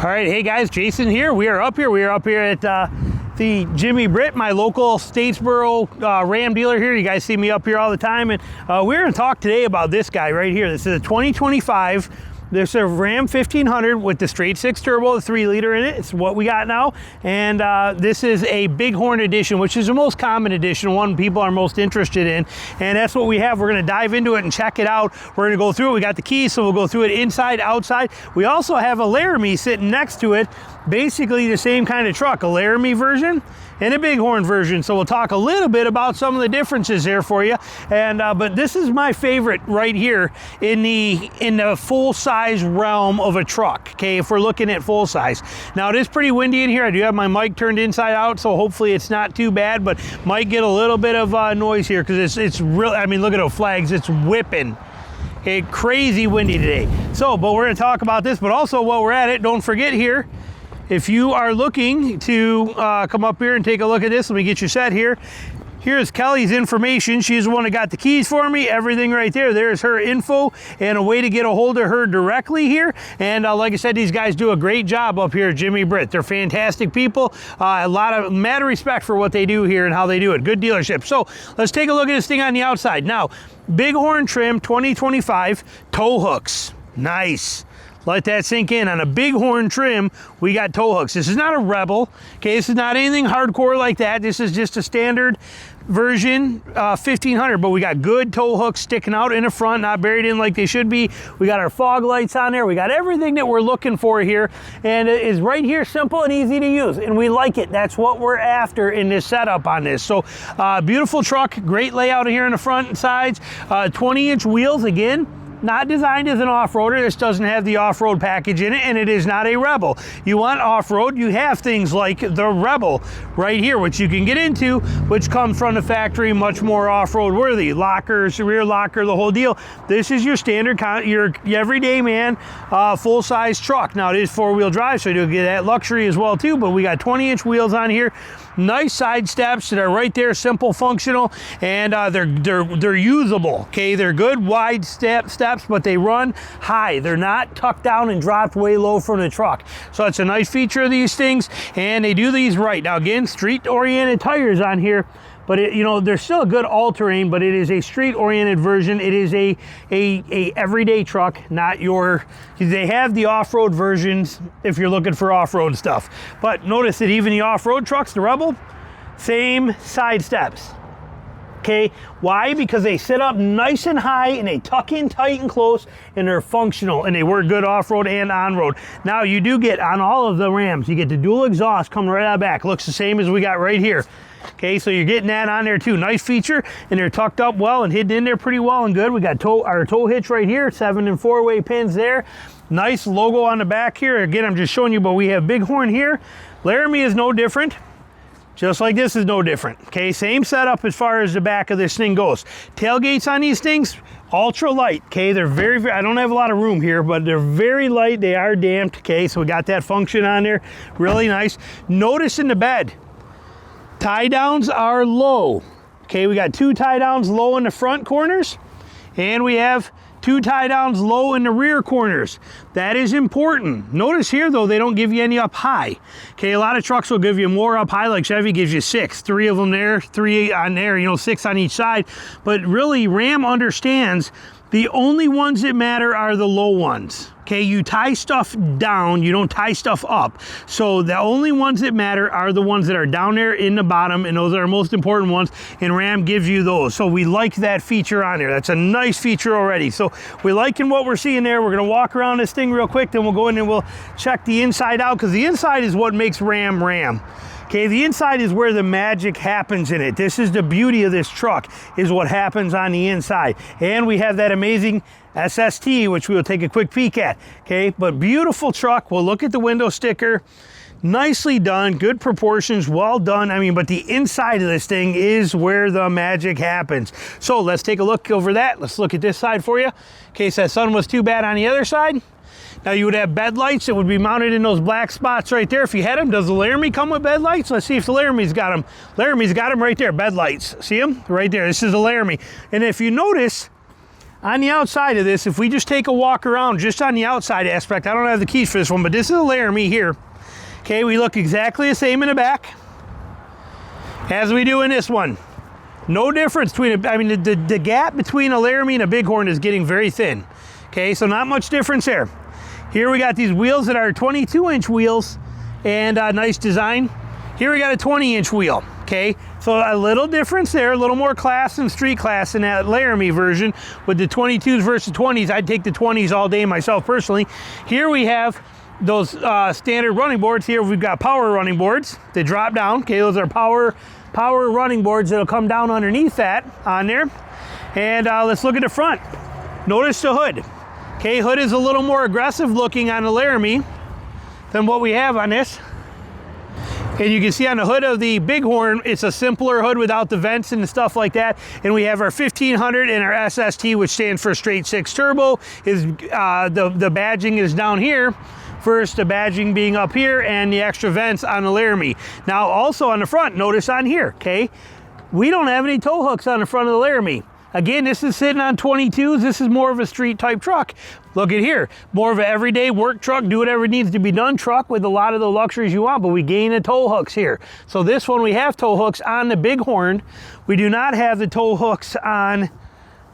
All right, hey guys, Jason here. We are up here at the Jimmy Britt, my local Statesboro Ram dealer here. You guys see me up here all the time, and we're going to talk today about this guy right here. This is a 2025. This is a Ram 1500 with the straight six turbo, the 3-liter in it. It's what we got now. And this is a Bighorn edition, which is the most common edition, one people are most interested in. And that's what we have. We're gonna dive into it and check it out. We're gonna go through it. We got the keys, so we'll go through it inside, outside. We also have a Laramie sitting next to it. Basically the same kind of truck, a Laramie version and a Bighorn version. So we'll talk a little bit about some of the differences there for you. And but this is my favorite right here in the full size realm of a truck. Okay, if we're looking at full size. Now it is pretty windy in here. I do have my mic turned inside out, so hopefully it's not too bad, but might get a little bit of noise here because it's really, I mean, look at those flags, it's whipping. Okay, crazy windy today. So, but we're gonna talk about this, but also while we're at it, don't forget here, if you are looking to come up here and take a look at this, let me get you set here. Here's Kelly's information. She's the one that got the keys for me, everything right there. There's her info and a way to get a hold of her directly here. And like I said, these guys do a great job up here at Jimmy Britt. They're fantastic people. A lot of mad respect for what they do here and how they do it. Good dealership. So let's take a look at this thing on the outside. Now, Bighorn trim 2025 tow hooks. Nice. Let that sink in. On a Bighorn trim, we got tow hooks. This is not a Rebel, okay? This is not anything hardcore like that. This is just a standard version 1500, but we got good tow hooks sticking out in the front, not buried in like they should be. We got our fog lights on there. We got everything that we're looking for here, and it is right here, simple and easy to use, and we like it. That's what we're after in this setup on this. So beautiful truck, great layout here in the front and sides, 20-inch wheels again. Not designed as an off-roader. This doesn't have the off-road package in it, and it is not a Rebel. You want off-road, you have things like the Rebel right here, which you can get into, which comes from the factory, much more off-road worthy. Lockers, rear locker, the whole deal. This is your standard, your everyday man, full-size truck. Now it is 4-wheel drive, so you'll get that luxury as well too, but we got 20-inch wheels on here. Nice side steps that are right there, simple, functional, and they're usable. Okay, they're good wide steps, but they run high. They're not tucked down and dropped way low from the truck. So it's a nice feature of these things, and they do these right. Now again, street-oriented tires on here, but you know, they're still a good all-terrain, but it is a street-oriented version. It is a everyday truck, not your. They have the off-road versions if you're looking for off-road stuff. But notice that even the off-road trucks, the Rebel, same side steps. Okay, why? Because they sit up nice and high and they tuck in tight and close, and they're functional and they work good off-road and on-road. Now you do get on all of the Rams, you get the dual exhaust coming right out of the back. Looks the same as we got right here. Okay, so you're getting that on there too. Nice feature, and they're tucked up well and hidden in there pretty well and good. We got our tow hitch right here, 7 and 4-way pins there. Nice logo on the back here. Again, I'm just showing you, but we have Bighorn here. Laramie is no different. Just like this is no different. Okay, same setup as far as the back of this thing goes. Tailgates on these things, ultra light. Okay, they're very, very, I don't have a lot of room here, but they're very light. They are damped. Okay, so we got that function on there. Really nice. Notice in the bed, tie downs are low. Okay, we got 2 tie downs low in the front corners, and we have 2 tie downs low in the rear corners. That is important. Notice here though, they don't give you any up high. Okay, a lot of trucks will give you more up high, like Chevy gives you 6, 3 of them there, 3 on there, you know, 6 on each side. But really, Ram understands the only ones that matter are the low ones. Okay, you tie stuff down, you don't tie stuff up. So the only ones that matter are the ones that are down there in the bottom, and those are our most important ones, and Ram gives you those. So we like that feature on there. That's a nice feature already. So we're liking what we're seeing there. We're gonna walk around this thing real quick, then we'll go in and we'll check the inside out, because the inside is what makes Ram Ram. Okay, the inside is where the magic happens in it. This is the beauty of this truck, is what happens on the inside. And we have that amazing SST, which we will take a quick peek at. Okay, but beautiful truck. We'll look at the window sticker. Nicely done, good proportions, well done. I mean, but the inside of this thing is where the magic happens. So let's take a look over that. Let's look at this side for you, in case that sun was too bad on the other side. Now you would have bed lights that would be mounted in those black spots right there if you had them. Does the Laramie come with bed lights? Let's see if the Laramie's got them. Laramie's got them right there, bed lights. See them? Right there. This is the Laramie. And if you notice, on the outside of this, if we just take a walk around just on the outside aspect, I don't have the keys for this one, but this is a Laramie here. Okay, we look exactly the same in the back as we do in this one. No difference between, I mean, the gap between a Laramie and a Bighorn is getting very thin. Okay, so not much difference there. Here we got these wheels that are 22-inch wheels and a nice design. Here we got a 20-inch wheel. Okay, so a little difference there, a little more class and street class in that Laramie version with the 22s versus 20s. I'd take the 20s all day myself personally. Here we have those standard running boards. Here we've got power running boards. They drop down. Okay, those are power running boards that'll come down underneath that on there. And let's look at the front. Notice the hood. Okay, hood is a little more aggressive looking on the Laramie than what we have on this. And you can see on the hood of the Bighorn, it's a simpler hood without the vents and stuff like that. And we have our 1500 and our SST, which stands for straight 6 turbo. Is the badging is down here. First, the badging being up here and the extra vents on the Laramie. Now, also on the front, notice on here, okay? We don't have any tow hooks on the front of the Laramie. Again, this is sitting on 22s. This is more of a street type truck. Look at here, more of an everyday work truck, do whatever needs to be done truck with a lot of the luxuries you want, but we gain the tow hooks here. So this one, we have tow hooks on the Bighorn. We do not have the tow hooks on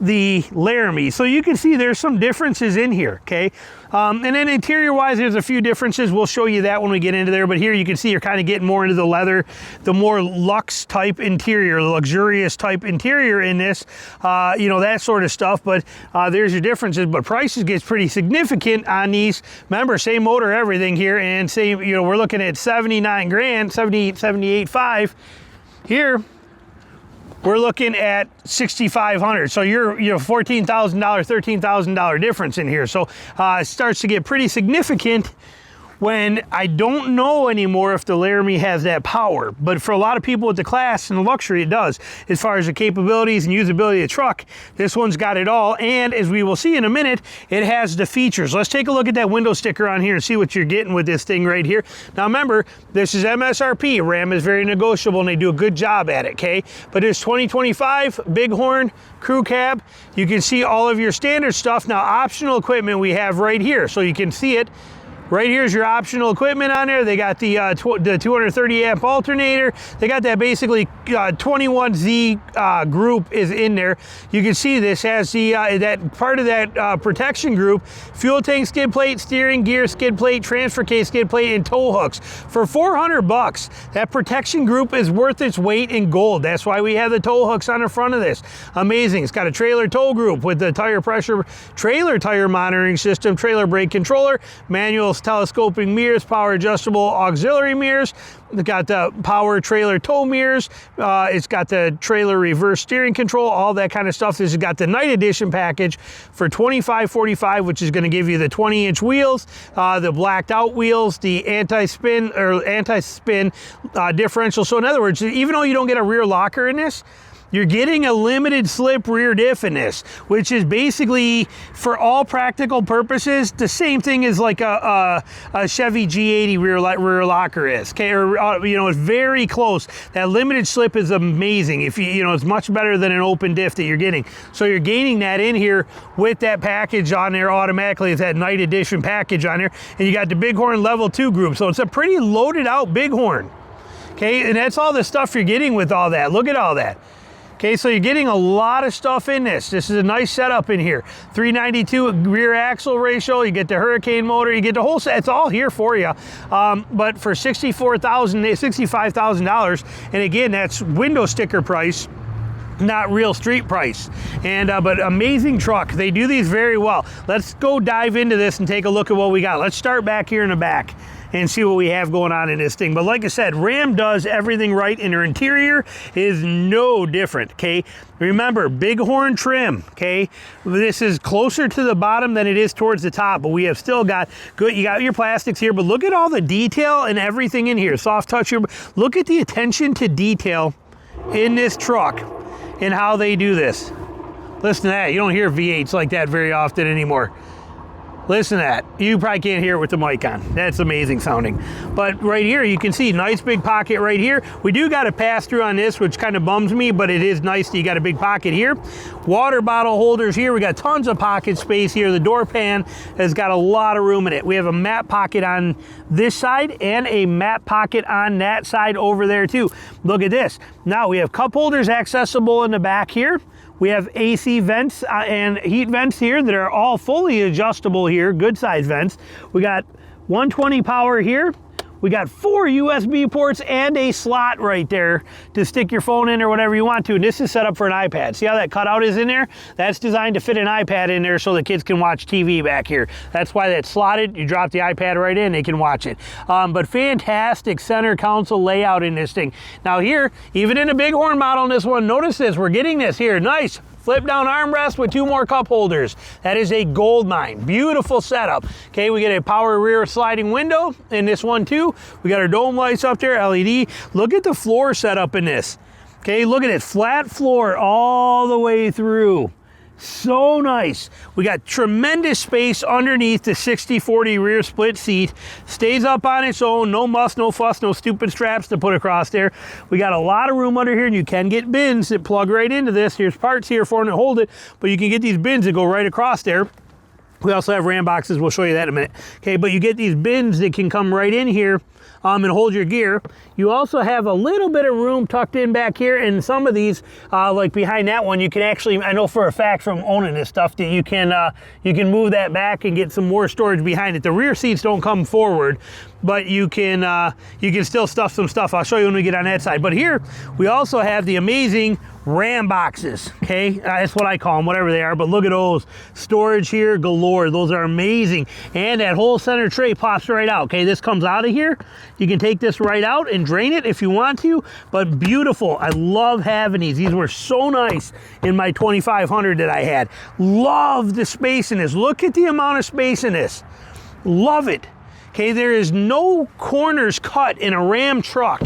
the Laramie. So you can see there's some differences in here, okay? And then interior wise, there's a few differences. We'll show you that when we get into there, but here you can see you're kind of getting more into the leather, the more luxe type interior, luxurious type interior in this, you know, that sort of stuff. But there's your differences, but prices gets pretty significant on these. Remember, same motor, everything here, and same, you know, we're looking at 79 grand, 78.5 here. We're looking at 6,500. So you're $14,000, $13,000 difference in here. So it starts to get pretty significant when I don't know anymore if the Laramie has that power. But for a lot of people with the class and the luxury, it does. As far as the capabilities and usability of the truck, this one's got it all. And as we will see in a minute, it has the features. Let's take a look at that window sticker on here and see what you're getting with this thing right here. Now remember, this is MSRP. Ram is very negotiable and they do a good job at it, okay? But it's 2025 Bighorn crew cab. You can see all of your standard stuff. Now optional equipment we have right here, so you can see it. Right here's your optional equipment on there. They got the 230 amp alternator. They got that basically 21Z group is in there. You can see this has the that part of that protection group: fuel tank skid plate, steering gear skid plate, transfer case skid plate, and tow hooks. For $400, that protection group is worth its weight in gold. That's why we have the tow hooks on the front of this. Amazing. It's got a trailer tow group with the tire pressure, trailer tire monitoring system, trailer brake controller, manual telescoping mirrors, power adjustable auxiliary mirrors. It's got the power trailer tow mirrors. It's got the trailer reverse steering control, all that kind of stuff. This has got the night edition package for $25.45, which is going to give you the 20-inch wheels, the blacked out wheels, the anti-spin differential. So in other words, even though you don't get a rear locker in this, you're getting a limited slip rear diff in this, which is basically, for all practical purposes, the same thing as like a Chevy G80 rear locker is. Okay, or you know, it's very close. That limited slip is amazing. If you know, it's much better than an open diff that you're getting. So you're gaining that in here with that package on there automatically. It's that night edition package on there, and you got the Bighorn level 2 group. So it's a pretty loaded out Bighorn. Okay, and that's all the stuff you're getting with all that. Look at all that. Okay, so you're getting a lot of stuff in this. This is a nice setup in here. 392 rear axle ratio, you get the Hurricane motor, you get the whole set. It's all here for you. But for $65,000, and again, that's window sticker price, not real street price. And but amazing truck. They do these very well. Let's go dive into this and take a look at what we got. Let's start back here in the back and see what we have going on in this thing. But like I said, Ram does everything right, and their interior is no different, okay? Remember, Bighorn trim, okay? This is closer to the bottom than it is towards the top, but we have still got good, you got your plastics here, but look at all the detail and everything in here. Soft touch here. Look at the attention to detail in this truck and how they do this. Listen to that. You don't hear V8s like that very often anymore. Listen to that. You probably can't hear it with the mic on. That's amazing sounding. But right here, you can see nice big pocket right here. We do got a pass through on this, which kind of bums me, but it is nice that you got a big pocket here. Water bottle holders here. We got tons of pocket space here. The door pan has got a lot of room in it. We have a mat pocket on this side and a mat pocket on that side over there too. Look at this. Now we have cup holders accessible in the back here. We have AC vents and heat vents here that are all fully adjustable here, good size vents. We got 120 power here. We got 4 USB ports and a slot right there to stick your phone in or whatever you want to. And this is set up for an iPad. See how that cutout is in there? That's designed to fit an iPad in there so the kids can watch TV back here. That's why that's slotted. You drop the iPad right in, they can watch it. But fantastic center console layout in this thing. Now here, even in a Bighorn model in this one, notice this, we're getting this here, nice flip down armrest with 2 more cup holders. That is a gold mine. Beautiful setup. Okay, we get a power rear sliding window in this one too. We got our dome lights up there, LED. Look at the floor setup in this. Okay, look at it, flat floor all the way through. So nice. We got tremendous space underneath the 60/40 rear split seat. Stays up on its own, no muss, no fuss, no stupid straps to put across there. We got a lot of room under here, and you can get bins that plug right into this. Here's parts here for them to hold it, but you can get these bins that go right across there. We also have ram boxes, we'll show you that in a minute. Okay, but you get these bins that can come right in here and hold your gear. You also have a little bit of room tucked in back here, and some of these, like behind that one, you can actually, I know for a fact from owning this stuff that you can move that back and get some more storage behind it. The rear seats don't come forward, but you can still stuff some stuff. I'll show you when we get on that side. But here, we also have the amazing ram boxes, okay? That's what I call them, whatever they are, but look at those. Storage here galore. Those are amazing. And that whole center tray pops right out, okay? This comes out of here. You can take this right out and drain it if you want to, but beautiful. I love having these. These were so nice in my 2500 that I had. Love the space in this. Look at the amount of space in this. Love it. Okay, there is no corners cut in a Ram truck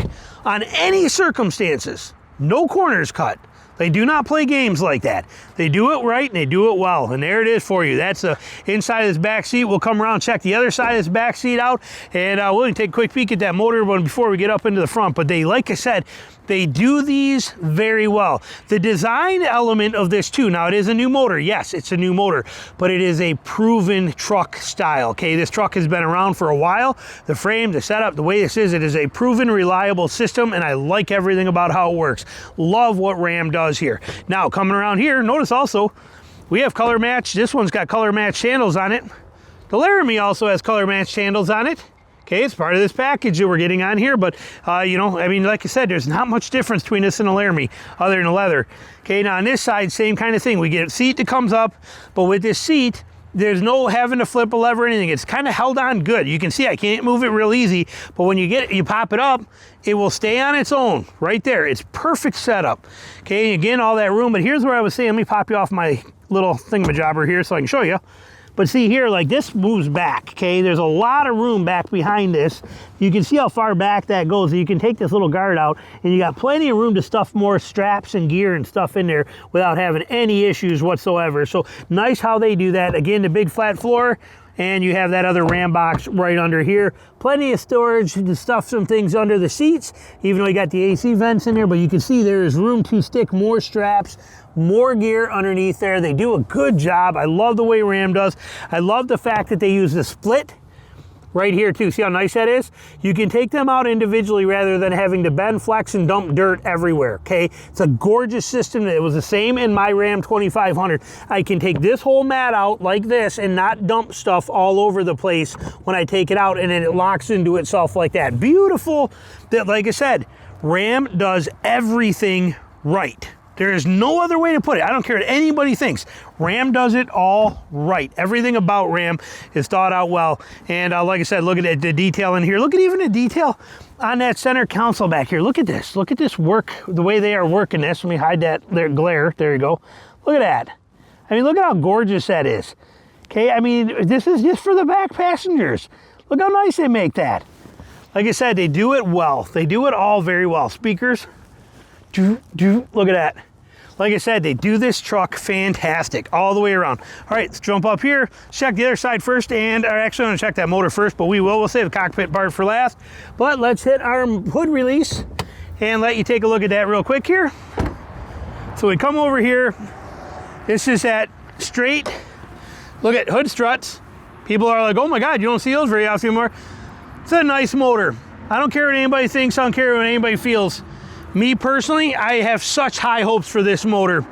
on any circumstances. No corners cut. They do not play games like that. They do it right and they do it well. And there it is for you. That's the inside of this back seat. We'll come around, check the other side of this back seat out, and we'll take a quick peek at that motor one before we get up into the front. But they, like I said, they do these very well. The design element of this too, now it is a new motor. Yes, it's a new motor, but it is a proven truck style. Okay, this truck has been around for a while. The frame, the setup, the way this is, it is a proven, reliable system, and I like everything about how it works. Love what Ram does here. Now, coming around here, notice also, we have color match. This one's got color match handles on it. The Laramie also has color match handles on it. Okay, it's part of this package that we're getting on here, but you know, I mean, like I said, there's not much difference between this and a Laramie other than the leather. Okay, now on this side, same kind of thing. We get a seat that comes up, but with this seat, there's no having to flip a lever or anything. It's kind of held on good. You can see I can't move it real easy, but when you pop it up, it will stay on its own right there. It's perfect setup. Okay, again, all that room, but here's where I was saying, let me pop you off my little thingamajobber here so I can show you. But see here, like this moves back, okay? There's a lot of room back behind this. You can see how far back that goes. You can take this little guard out and you got plenty of room to stuff more straps and gear and stuff in there without having any issues whatsoever. So nice how they do that. Again, the big flat floor, and you have that other Ram box right under here. Plenty of storage to stuff some things under the seats, even though you got the AC vents in there, but you can see there is room to stick more straps, more gear underneath there. They do a good job. I love the way Ram does. I love the fact that they use the split right here too. See how nice that is? You can take them out individually rather than having to bend, flex, and dump dirt everywhere, okay? It's a gorgeous system. It was the same in my Ram 2500. I can take this whole mat out like this and not dump stuff all over the place when I take it out, and then it locks into itself like that. Beautiful. That, like I said, Ram does everything right. There is no other way to put it. I don't care what anybody thinks. Ram does it all right. Everything about Ram is thought out well. And like I said, look at the detail in here. Look at even the detail on that center console back here. Look at this. Look at this work, the way they are working this. Let me hide that there glare. There you go. Look at that. I mean, look at how gorgeous that is. Okay, I mean, this is just for the back passengers. Look how nice they make that. Like I said, they do it well. They do it all very well. Speakers. Look at that. Like I said, they do this truck fantastic all the way around. All right, let's jump up here, check the other side first, and actually I'm gonna check that motor first, but we'll save the cockpit part for last. But let's hit our hood release and let you take a look at that real quick here. So we come over here, this is that straight, look at hood struts. People are like, oh my God, you don't see those very often anymore. It's a nice motor. I don't care what anybody thinks, I don't care what anybody feels. Me personally, I have such high hopes for this motor.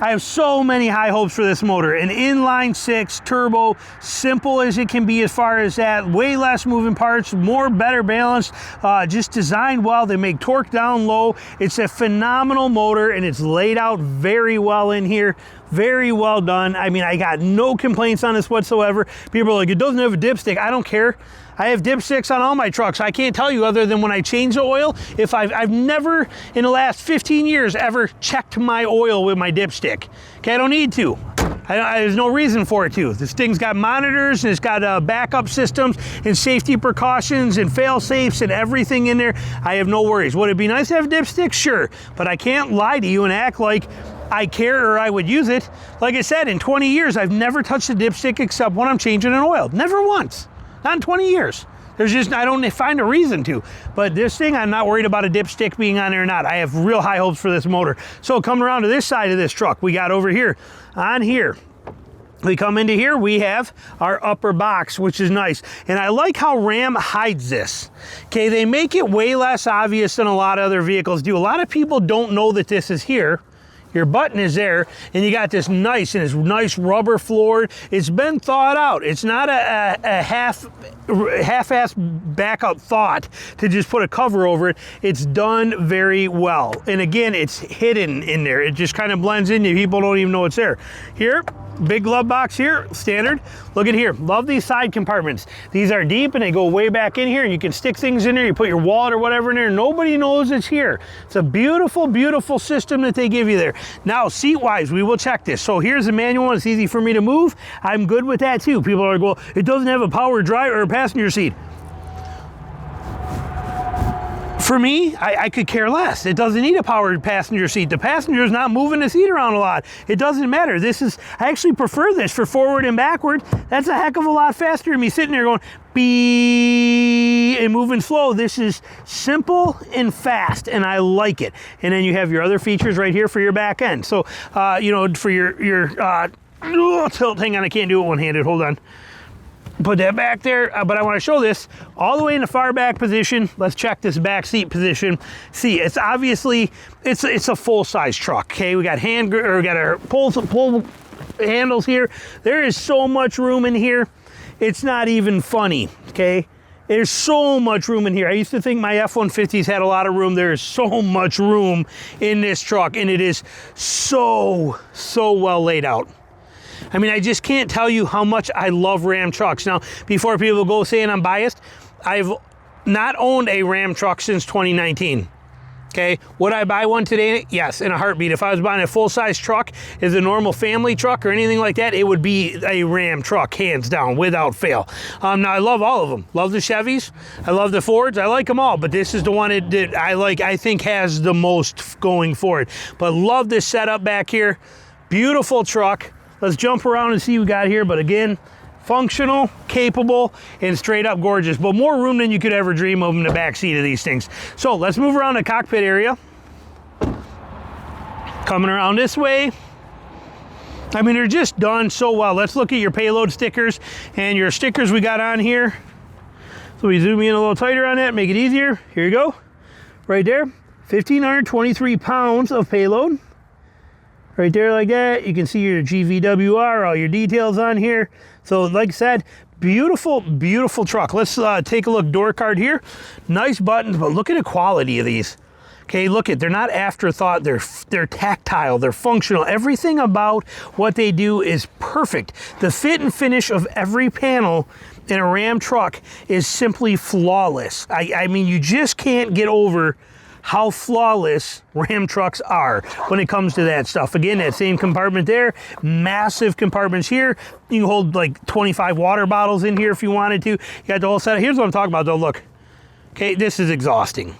I have so many high hopes for this motor. An inline six turbo, simple as it can be as far as that, way less moving parts, better balanced, just designed well. They make torque down low. It's a phenomenal motor and it's laid out very well in here. Very well done. I mean, I got no complaints on this whatsoever. People are like, it doesn't have a dipstick. I don't care. I have dipsticks on all my trucks. I can't tell you other than when I change the oil, if I've never in the last 15 years ever checked my oil with my dipstick. Okay, I don't need to. There's no reason for it to. This thing's got monitors and it's got backup systems and safety precautions and fail safes and everything in there. I have no worries. Would it be nice to have a dipstick? Sure, but I can't lie to you and act like I care or I would use it. Like I said, in 20 years, I've never touched a dipstick except when I'm changing an oil. Never once. Not in 20 years. There's just, I don't find a reason to. But this thing, I'm not worried about a dipstick being on there or not. I have real high hopes for this motor. So coming around to this side of this truck, we got over here, on here, we come into here, we have our upper box, which is nice. And I like how Ram hides this. Okay, they make it way less obvious than a lot of other vehicles do. A lot of people don't know that this is here. Your button is there, and you got this nice rubber floor. It's been thought out. It's not a half-ass backup thought to just put a cover over it. It's done very well. And again, it's hidden in there. It just kind of blends in. People don't even know it's there. Here, big glove box here, standard. Look at here, love these side compartments. These are deep and they go way back in here. You can stick things in there, you put your wallet or whatever in there. Nobody knows it's here. It's a beautiful, beautiful system that they give you there. Now, seat-wise, we will check this. So here's the manual one. It's easy for me to move. I'm good with that too. People are like, well, it doesn't have a power driver or passenger seat. For me, I could care less. It doesn't need a powered passenger seat. The passenger is not moving the seat around a lot. It doesn't matter. I actually prefer this for forward and backward. That's a heck of a lot faster than me sitting there going beep and moving slow. This is simple and fast, and I like it. And then you have your other features right here for your back end. So, you know, for your tilt, hang on, I can't do it one-handed, hold on. Put that back there, but I want to show this all the way in the far back position. Let's check this back seat position. See, it's obviously, it's a full-size truck, okay? We got our pull handles here. There is so much room in here. It's not even funny, okay? There's so much room in here. I used to think my F-150s had a lot of room. There is so much room in this truck, and it is so well laid out. I mean, I just can't tell you how much I love Ram trucks. Now, before people go saying I'm biased, I've not owned a Ram truck since 2019. Okay, would I buy one today? Yes, in a heartbeat. If I was buying a full-size truck as a normal family truck or anything like that, it would be a Ram truck, hands down, without fail. Now, I love all of them. Love the Chevys. I love the Fords. I like them all, but this is the one that I think has the most going for it. But love this setup back here. Beautiful truck. Let's jump around and see what we got here. But again, functional, capable, and straight up gorgeous. But more room than you could ever dream of in the back seat of these things. So let's move around the cockpit area. Coming around this way. I mean, they're just done so well. Let's look at your payload stickers and your stickers we got on here. So we zoom in a little tighter on that, make it easier. Here you go. Right there. 1,523 pounds of payload. Right there like that. You can see your GVWR, all your details on here. So like I said, beautiful, beautiful truck. Let's take a look, door card here. Nice buttons, but look at the quality of these. Okay, look at, they're not afterthought, they're tactile, they're functional. Everything about what they do is perfect. The fit and finish of every panel in a Ram truck is simply flawless. I mean, you just can't get over how flawless Ram trucks are when it comes to that stuff. Again, that same compartment there, massive compartments here. You can hold like 25 water bottles in here if you wanted to. You got the whole setup. Here's what I'm talking about though, look. Okay, this is exhausting.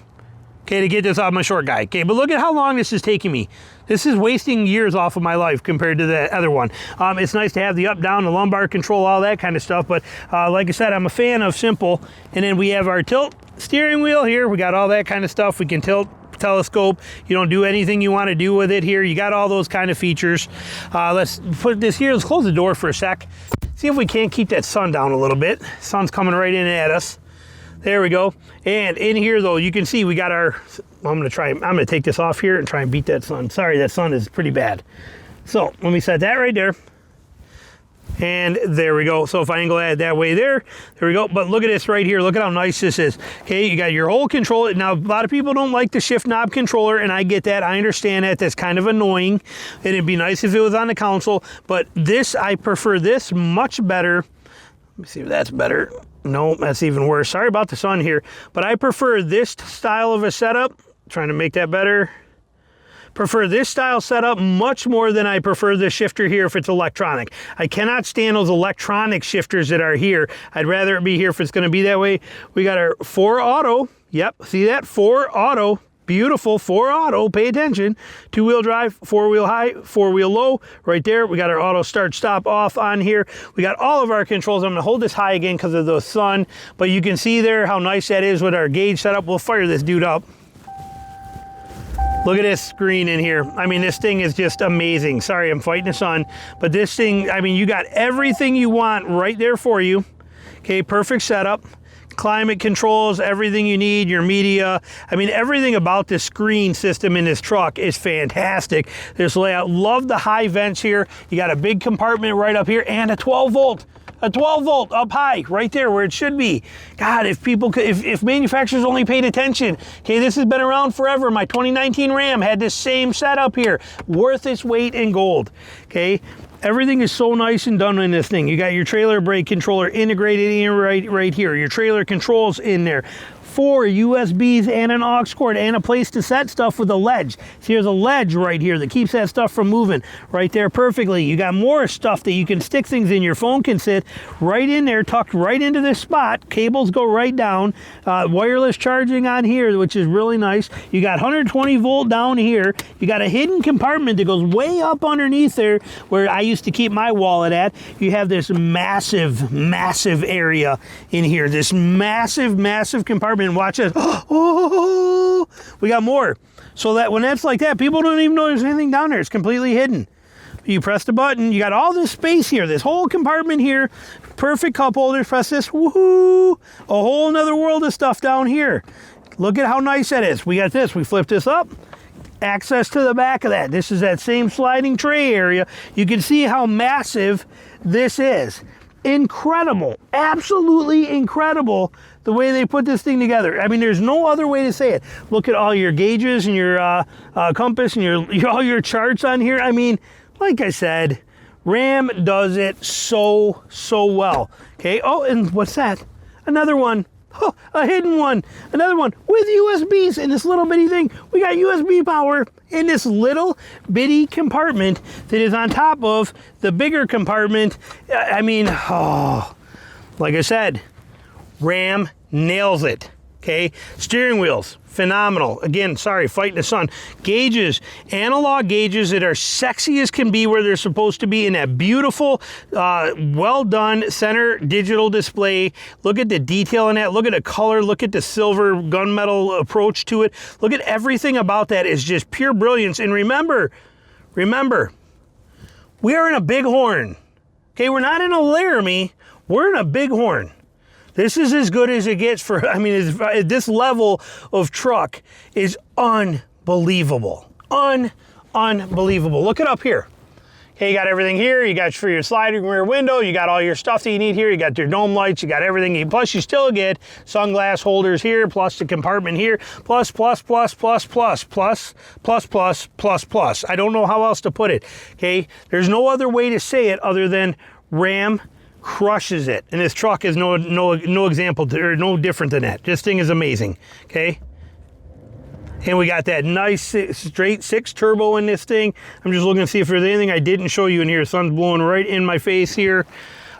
okay, to get this off my short guy. Okay, but look at how long this is taking me. This is wasting years off of my life compared to the other one. It's nice to have the up, down, the lumbar control, all that kind of stuff. But like I said, I'm a fan of simple. And then we have our tilt steering wheel here. We got all that kind of stuff. We can tilt, telescope. You don't do anything you want to do with it here. You got all those kind of features. Let's put this here. Let's close the door for a sec. See if we can't keep that sun down a little bit. Sun's coming right in at us. There we go. And in here though, you can see we got our, I'm gonna take this off here and try and beat that sun. Sorry, that sun is pretty bad. So let me set that right there. And there we go. So if I angle that that way there we go. But look at this right here. Look at how nice this is. Okay, you got your whole control. Now, a lot of people don't like the shift knob controller, and I get that. I understand that. That's kind of annoying. And it'd be nice if it was on the console. But this, I prefer this much better. Let me see if that's better. No, that's even worse. Sorry about the sun here. But I prefer this style of a setup. Trying to make that better. Prefer this style setup much more than I prefer the shifter here if it's electronic. I cannot stand those electronic shifters that are here. I'd rather it be here if it's going to be that way. We got our 4 auto. Yep, see that? 4 auto. Beautiful 4 auto. Pay attention. 2-wheel drive, 4-wheel high, 4-wheel low. Right there, we got our auto start stop off on here. We got all of our controls. I'm going to hold this high again because of the sun, but you can see there how nice that is with our gauge setup. We'll fire this dude up. Look at this screen in here. I mean, this thing is just amazing. Sorry, I'm fighting the sun, but this thing, I mean, you got everything you want right there for you. Okay, perfect setup. Climate controls, everything you need, your media. I mean, everything about this screen system in this truck is fantastic. This layout, love the high vents here. You got a big compartment right up here and a 12 volt. A 12 volt up high, right there where it should be. God, if people could, if manufacturers only paid attention. Okay, this has been around forever. My 2019 Ram had this same setup here. Worth its weight in gold. Okay, everything is so nice and done in this thing. You got your trailer brake controller integrated in right here. Your trailer controls in there. 4 USBs and an aux cord and a place to set stuff with a ledge. So here's a ledge right here that keeps that stuff from moving right there perfectly. You got more stuff that you can stick things in. Your phone can sit right in there, tucked right into this spot. Cables go right down. Wireless charging on here, which is really nice. You got 120 volt down here. You got a hidden compartment that goes way up underneath there where I used to keep my wallet at. You have this massive, massive area in here. This massive, massive compartment. And watch this. Oh, we got more. So that when that's like that, people don't even know there's anything down there. It's completely hidden. You press the button, you got all this space here, this whole compartment here, perfect cup holders, press this, woohoo, a whole nother world of stuff down here. Look at how nice that is. We got this, we flip this up, access to the back of that. This is that same sliding tray area. You can see how massive this is. Incredible, absolutely incredible the way they put this thing together. I mean, there's no other way to say it. Look at all your gauges and your compass and all your charts on here. I mean, like I said, Ram does it so well. Okay, oh, and what's that? Another one. Oh, a hidden one. Another one with USBs in this little bitty thing. We got USB power in this little bitty compartment that is on top of the bigger compartment. I mean, oh, like I said, Ram nails it. Okay, steering wheels, phenomenal. Again, sorry, fighting the sun. Gauges, analog gauges that are sexy as can be where they're supposed to be in that beautiful, well done center digital display. Look at the detail in that. Look at the color. Look at the silver gunmetal approach to it. Look at everything about that is just pure brilliance. And remember, we are in a Bighorn. Okay, we're not in a Laramie. We're in a Bighorn. This is as good as it gets for, I mean, this level of truck is unbelievable. Unbelievable. Look it up here. Okay, you got everything here. You got for your sliding rear window. You got all your stuff that you need here. You got your dome lights. You got everything. Plus, you still get sunglass holders here, plus the compartment here, plus. I don't know how else to put it. Okay, there's no other way to say it other than Ram crushes it, and this truck is no example or no different than that. This thing is amazing. Okay, and we got that nice straight 6 turbo in this thing. I'm just looking to see if there's anything I didn't show you in here. Sun's blowing right in my face here.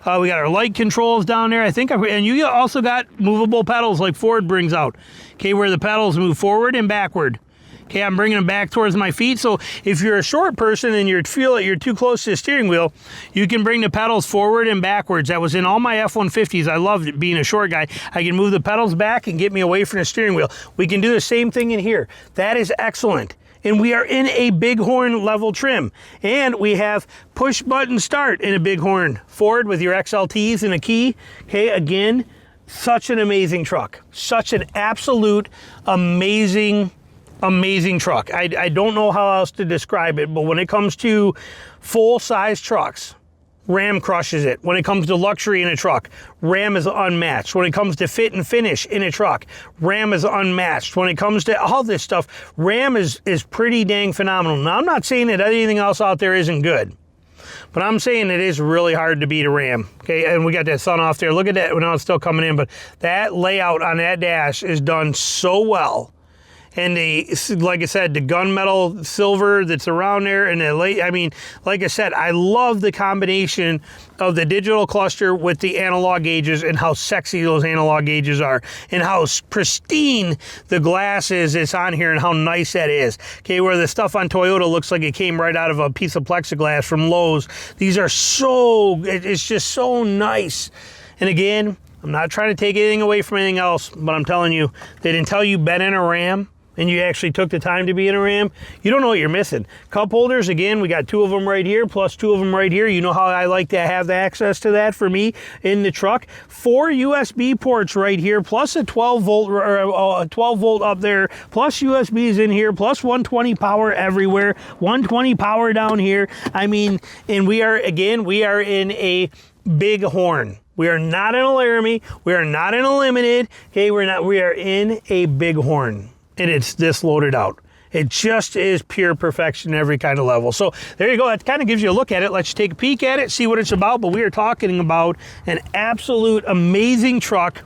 We got our light controls down there. I think, and you also got movable pedals like Ford brings out. Okay, where the pedals move forward and backward. Okay, I'm bringing them back towards my feet. So if you're a short person and you feel that you're too close to the steering wheel, you can bring the pedals forward and backwards. That was in all my F-150s. I loved it being a short guy. I can move the pedals back and get me away from the steering wheel. We can do the same thing in here. That is excellent. And we are in a Bighorn level trim. And we have push button start in a Bighorn Ford with your XLTs and a key. Okay, again, such an amazing truck. Such an absolute amazing truck. I don't know how else to describe it, but when it comes to full-size trucks, Ram crushes it. When it comes to luxury in a truck, Ram is unmatched. When it comes to fit and finish in a truck, Ram is unmatched. When it comes to all this stuff, Ram is pretty dang phenomenal. Now, I'm not saying that anything else out there isn't good, but I'm saying it is really hard to beat a Ram. Okay, and we got that sun off there. Look at that. Well, now it's still coming in, but that layout on that dash is done so well. And like I said, the gunmetal silver that's around there, and like I said, I love the combination of the digital cluster with the analog gauges and how sexy those analog gauges are, and how pristine the glass is that's on here, and how nice that is. Okay, where the stuff on Toyota looks like it came right out of a piece of plexiglass from Lowe's. These are it's just so nice. And again, I'm not trying to take anything away from anything else, but I'm telling you, they didn't tell you been in a Ram, and you actually took the time to be in a Ram, you don't know what you're missing. Cup holders, again, we got 2 of them right here, plus 2 of them right here. You know how I like to have the access to that for me in the truck. 4 USB ports right here, plus a 12 volt or a 12 volt up there, plus USBs in here, plus 120 power everywhere, 120 power down here. I mean, and we are in a Bighorn. We are not in a Laramie. We are not in a Limited. Okay, we are in a Bighorn. And it's this loaded out. It just is pure perfection every kind of level. So there you go. That kind of gives you a look at it. Let's take a peek at it, see what it's about. But we are talking about an absolute amazing truck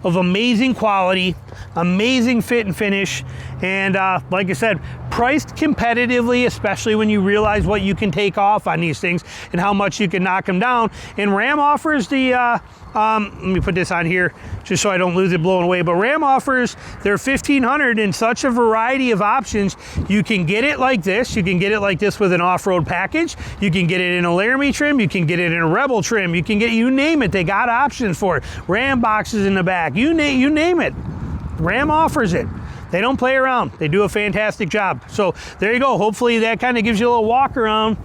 of amazing quality, amazing fit and finish, and like I said, priced competitively, especially when you realize what you can take off on these things and how much you can knock them down. And Ram offers the let me put this on here just so I don't lose it blowing away, but Ram offers their 1500 in such a variety of options. You can get it like this. You can get it like this with an off-road package. You can get it in a Laramie trim. You can get it in a Rebel trim. You can get, you name it, they got options for it. Ram boxes in the back, you name it. Ram offers it. They don't play around. They do a fantastic job. So there you go. Hopefully that kind of gives you a little walk around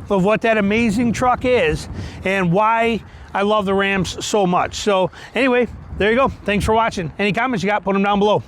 of what that amazing truck is and why I love the Rams so much. So anyway, there you go. Thanks for watching. Any comments you got, put them down below.